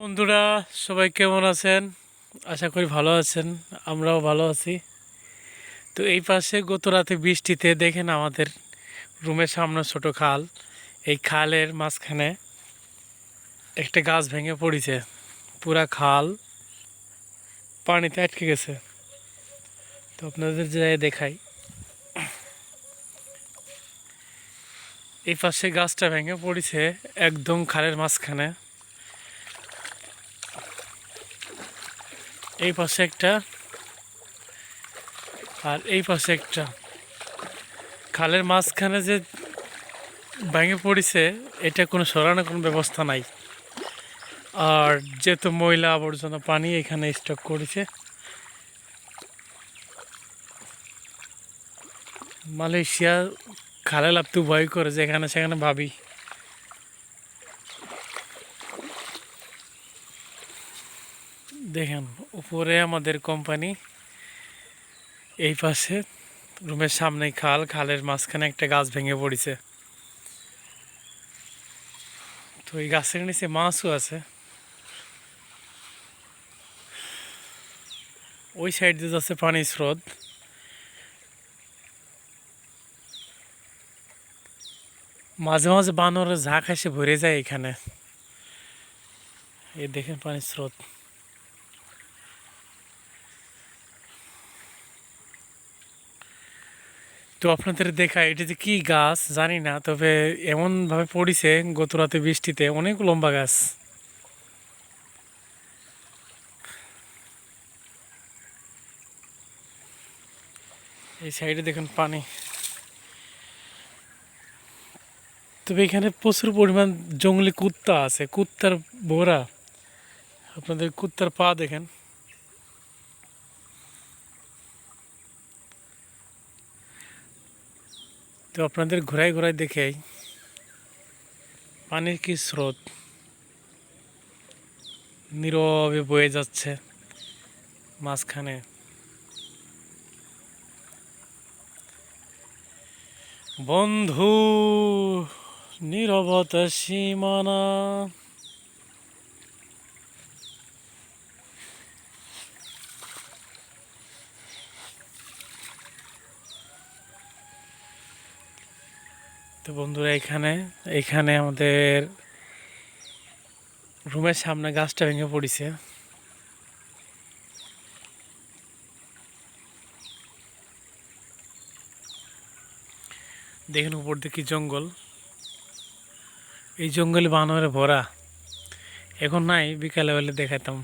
বন্ধুরা, সবাই কেমন আছেন? আশা করি ভালো আছেন। আমরাও ভালো আছি। তো এই পাশে গত রাতে বৃষ্টিতে দেখেন আমাদের রুমের সামনে ছোট খাল। এই খালের মাঝখানে একটা গাছ ভেঙে পড়েছে। পুরা খাল পানিতে আটকে গেছে। তো আপনাদের যাই দেখাই। এই পাশে গাছটা ভেঙে পড়েছে একদম খালের মাঝখানে। এই পাশে একটা আর এই পাশে একটা। খালের মাঝখানে যে ভেঙে পড়েছে, এটা কোনো সরানোর কোনো ব্যবস্থা নাই। আর যেহেতু ময়লা আবর্জনা পানি এখানে স্টক করেছে, মালয়েশিয়া খালে লাভতে ভয় করে যেখানে সেখানে ভাবি। দেখেন উপরে আমাদের কোম্পানি, এই পাশে রুমের সামনে খাল, খালের মাঝখানে একটা গাছ ভেঙে পড়েছে। তো এই গাছের নিচে মাছও আছে। ওই সাইড দিয়ে যাচ্ছে পানির স্রোত। মাঝে মাঝে বানরের ঝাঁক এসে ভরে যায় এখানে। এই দেখেন পানির স্রোত। তো আপনাদের দেখা, এটা যে কি গাছ জানি না, তবে এমন ভাবে পড়েছে গত রাতে বৃষ্টিতে, অনেক লম্বা গাছ। এই সাইডে দেখুন পানি। তবে এখানে প্রচুর পরিমাণ জঙ্গলি কুত্তা আছে, কুত্তার ভরা। আপনাদের কুত্তার পা দেখেন। তো আপনাদের ঘোরায় ঘোরায় দেখেই পানির কি স্রোত নীরবে বয়ে যাচ্ছে মাঝখানে। বন্ধু, নীরবতা সীমানা। তো বন্ধুরা, এখানে এখানে আমাদের রুমের সামনে গাছটা ভেঙে পড়েছে। দেখেন উপর দিকে জঙ্গল, এই জঙ্গলে বানরে ভরা। এখন নাই, বিকালে হলে দেখাতাম।